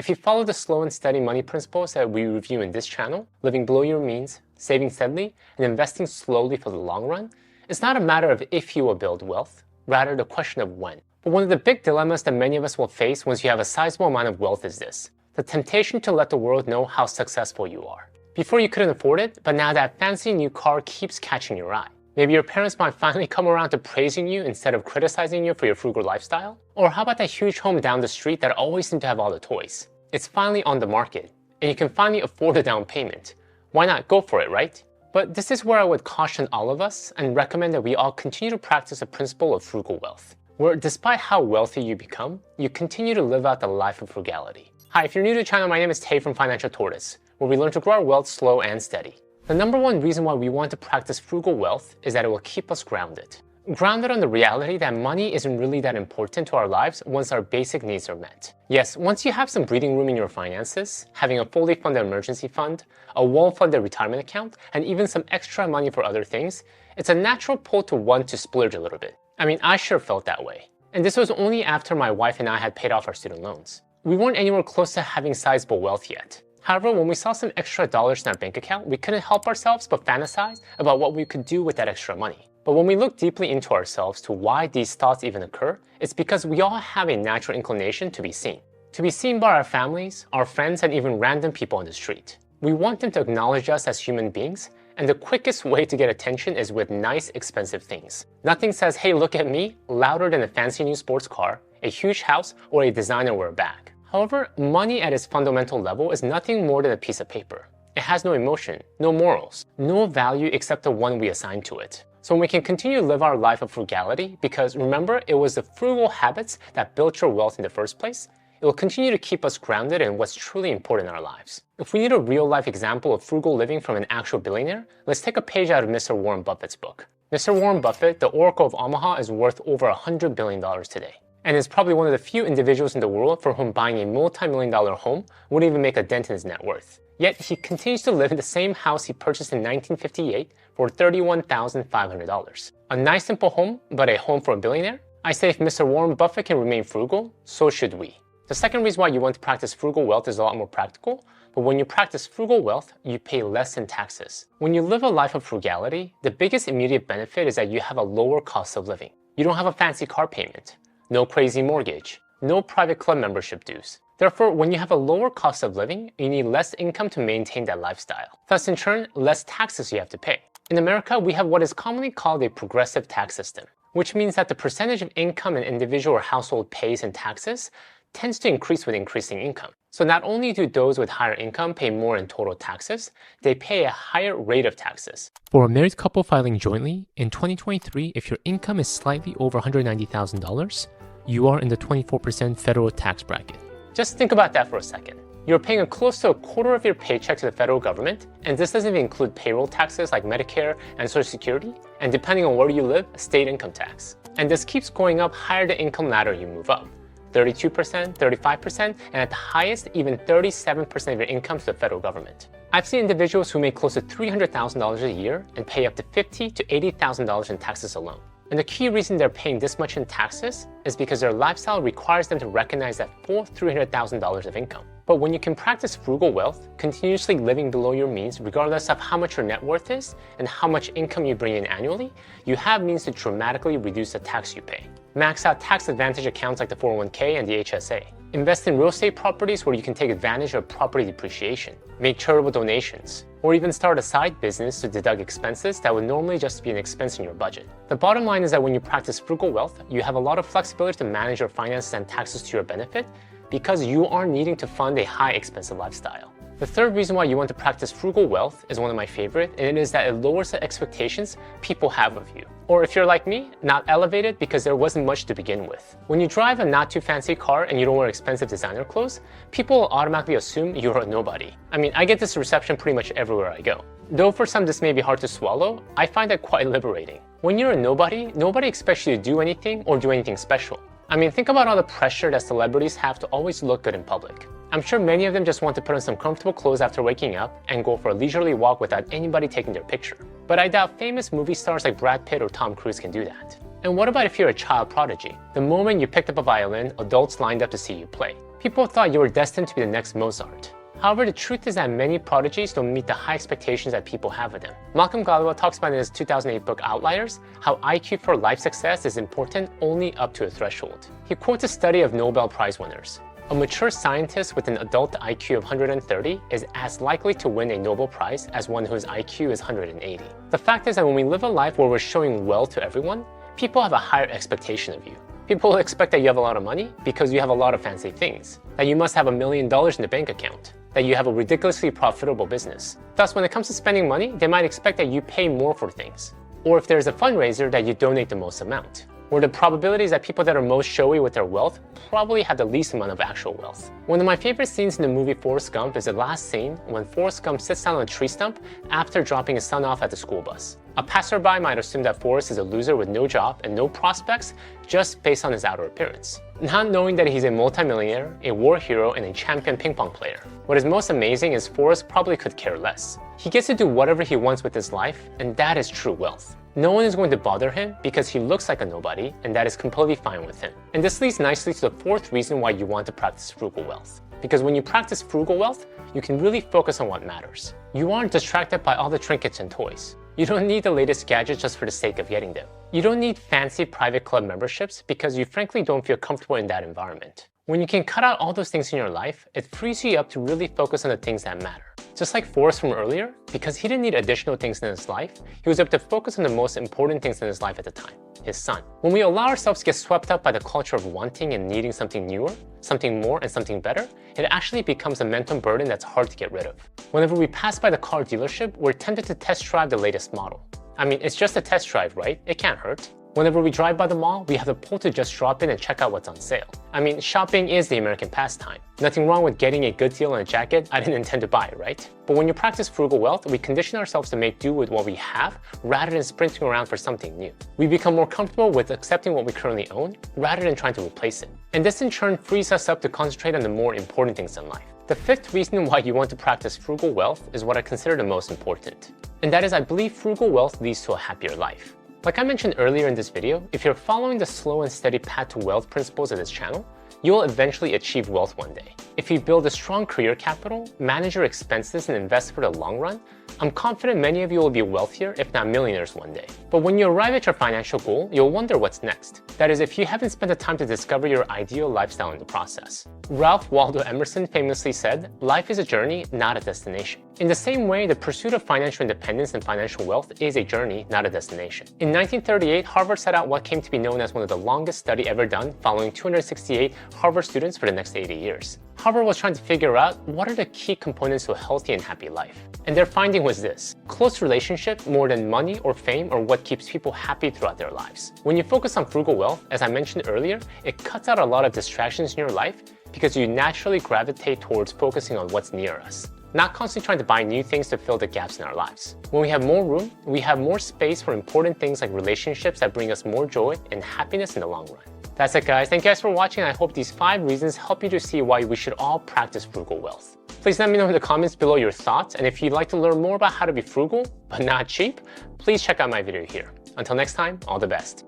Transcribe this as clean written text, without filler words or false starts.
If you follow the slow and steady money principles that we review in this channel, living below your means, saving steadily, and investing slowly for the long run, it's not a matter of if you will build wealth, rather the question of when. But one of the big dilemmas that many of us will face once you have a sizable amount of wealth is this: the temptation to let the world know how successful you are. Before you couldn't afford it, but now that fancy new car keeps catching your eye. Maybe your parents might finally come around to praising you instead of criticizing you for your frugal lifestyle. Or how about that huge home down the street that always seemed to have all the toys? It's finally on the market, and you can finally afford a down payment. Why not go for it, right? But this is where I would caution all of us and recommend that we all continue to practice the principle of frugal wealth, where despite how wealthy you become, you continue to live out the life of frugality. Hi, if you're new to the channel, my name is Tay from Financial Tortoise, where we learn to grow our wealth slow and steady. The number one reason why we want to practice frugal wealth is that it will keep us grounded. Grounded on the reality that money isn't really that important to our lives once our basic needs are met. Yes, once you have some breathing room in your finances, having a fully funded emergency fund, a well-funded retirement account, and even some extra money for other things, it's a natural pull to want to splurge a little bit. I mean, I sure felt that way. And this was only after my wife and I had paid off our student loans. We weren't anywhere close to having sizable wealth yet. However, when we saw some extra dollars in our bank account, we couldn't help ourselves but fantasize about what we could do with that extra money. But when we look deeply into ourselves to why these thoughts even occur, it's because we all have a natural inclination to be seen. To be seen by our families, our friends, and even random people on the street. We want them to acknowledge us as human beings, and the quickest way to get attention is with nice, expensive things. Nothing says, "Hey, look at me," louder than a fancy new sports car, a huge house, or a designer-wear bag. However, money at its fundamental level is nothing more than a piece of paper. It has no emotion, no morals, no value except the one we assign to it. So we can continue to live our life of frugality because remember, it was the frugal habits that built your wealth in the first place. It will continue to keep us grounded in what's truly important in our lives. If we need a real-life example of frugal living from an actual billionaire, let's take a page out of Mr. Warren Buffett's book. Mr. Warren Buffett, the Oracle of Omaha, is worth over $100 billion today, and is probably one of the few individuals in the world for whom buying a multi-million-dollar home wouldn't even make a dent in his net worth. Yet he continues to live in the same house he purchased in 1958 for $31,500. A nice simple home, but a home for a billionaire? I say if Mr. Warren Buffett can remain frugal, so should we. The second reason why you want to practice frugal wealth is a lot more practical, but when you practice frugal wealth, you pay less in taxes. When you live a life of frugality, the biggest immediate benefit is that you have a lower cost of living. You don't have a fancy car payment, no crazy mortgage, no private club membership dues. Therefore, when you have a lower cost of living, you need less income to maintain that lifestyle. Thus, in turn, less taxes you have to pay. In America, we have what is commonly called a progressive tax system, which means that the percentage of income an individual or household pays in taxes tends to increase with increasing income. So not only do those with higher income pay more in total taxes, they pay a higher rate of taxes. For a married couple filing jointly, in 2023, if your income is slightly over $190,000, you are in the 24% federal tax bracket. Just think about that for a second. You're paying close to a quarter of your paycheck to the federal government, and this doesn't even include payroll taxes like Medicare and Social Security, and depending on where you live, state income tax. And this keeps going up higher the income ladder you move up. 32%, 35%, and at the highest, even 37% of your income to the federal government. I've seen individuals who make close to $300,000 a year and pay up to $50,000 to $80,000 in taxes alone. And the key reason they're paying this much in taxes is because their lifestyle requires them to recognize that full $300,000 of income. But when you can practice frugal wealth, continuously living below your means regardless of how much your net worth is and how much income you bring in annually, you have means to dramatically reduce the tax you pay. Max out tax advantage accounts like the 401k and the HSA. Invest in real estate properties where you can take advantage of property depreciation. Make charitable donations. Or even start a side business to deduct expenses that would normally just be an expense in your budget. The bottom line is that when you practice frugal wealth, you have a lot of flexibility to manage your finances and taxes to your benefit because you aren't needing to fund a high expensive lifestyle. The third reason why you want to practice frugal wealth is one of my favorite, and it is that it lowers the expectations people have of you. Or if you're like me, not elevated because there wasn't much to begin with. When you drive a not too fancy car and you don't wear expensive designer clothes, people will automatically assume you're a nobody. I mean, I get this reception pretty much everywhere I go. Though for some this may be hard to swallow, I find that quite liberating. When you're a nobody, nobody expects you to do anything or do anything special. I mean, think about all the pressure that celebrities have to always look good in public. I'm sure many of them just want to put on some comfortable clothes after waking up and go for a leisurely walk without anybody taking their picture. But I doubt famous movie stars like Brad Pitt or Tom Cruise can do that. And what about if you're a child prodigy? The moment you picked up a violin, adults lined up to see you play. People thought you were destined to be the next Mozart. However, the truth is that many prodigies don't meet the high expectations that people have of them. Malcolm Gladwell talks about in his 2008 book Outliers how IQ for life success is important only up to a threshold. He quotes a study of Nobel Prize winners. A mature scientist with an adult IQ of 130 is as likely to win a Nobel Prize as one whose IQ is 180. The fact is that when we live a life where we're showing wealth to everyone, people have a higher expectation of you. People will expect that you have a lot of money because you have a lot of fancy things, that you must have $1 million in the bank account, that you have a ridiculously profitable business. Thus, when it comes to spending money, they might expect that you pay more for things. Or if there's a fundraiser, that you donate the most amount. Or the probability is that people that are most showy with their wealth probably have the least amount of actual wealth. One of my favorite scenes in the movie Forrest Gump is the last scene when Forrest Gump sits down on a tree stump after dropping his son off at the school bus. A passerby might assume that Forrest is a loser with no job and no prospects just based on his outer appearance, not knowing that he's a multimillionaire, a war hero, and a champion ping pong player. What is most amazing is Forrest probably could care less. He gets to do whatever he wants with his life, and that is true wealth. No one is going to bother him because he looks like a nobody, and that is completely fine with him. And this leads nicely to the fourth reason why you want to practice frugal wealth. Because when you practice frugal wealth, you can really focus on what matters. You aren't distracted by all the trinkets and toys. You don't need the latest gadgets just for the sake of getting them. You don't need fancy private club memberships because you frankly don't feel comfortable in that environment. When you can cut out all those things in your life, it frees you up to really focus on the things that matter. Just like Forrest from earlier, because he didn't need additional things in his life, he was able to focus on the most important things in his life at the time, his son. When we allow ourselves to get swept up by the culture of wanting and needing something newer, something more, and something better, it actually becomes a mental burden that's hard to get rid of. Whenever we pass by the car dealership, we're tempted to test drive the latest model. I mean, it's just a test drive, right? It can't hurt. Whenever we drive by the mall, we have the pull to just drop in and check out what's on sale. I mean, shopping is the American pastime. Nothing wrong with getting a good deal on a jacket I didn't intend to buy, right? But when you practice frugal wealth, we condition ourselves to make do with what we have rather than sprinting around for something new. We become more comfortable with accepting what we currently own rather than trying to replace it. And this in turn frees us up to concentrate on the more important things in life. The fifth reason why you want to practice frugal wealth is what I consider the most important. And that is, I believe frugal wealth leads to a happier life. Like I mentioned earlier in this video, if you're following the slow and steady path to wealth principles of this channel, you will eventually achieve wealth one day. If you build a strong career capital, manage your expenses, and invest for the long run, I'm confident many of you will be wealthier, if not millionaires one day. But when you arrive at your financial goal, you'll wonder what's next. That is, if you haven't spent the time to discover your ideal lifestyle in the process. Ralph Waldo Emerson famously said, "Life is a journey, not a destination." In the same way, the pursuit of financial independence and financial wealth is a journey, not a destination. In 1938, Harvard set out what came to be known as one of the longest studies ever done, following 268 Harvard students for the next 80 years. Harvard was trying to figure out what are the key components to a healthy and happy life. And their finding was this: close relationship more than money or fame are what keeps people happy throughout their lives. When you focus on frugal wealth, as I mentioned earlier, it cuts out a lot of distractions in your life because you naturally gravitate towards focusing on what's near us, not constantly trying to buy new things to fill the gaps in our lives. When we have more room, we have more space for important things like relationships that bring us more joy and happiness in the long run. That's it, guys. Thank you guys for watching. I hope these 5 reasons help you to see why we should all practice frugal wealth. Please let me know in the comments below your thoughts, and if you'd like to learn more about how to be frugal but not cheap, please check out my video here. Until next time, all the best.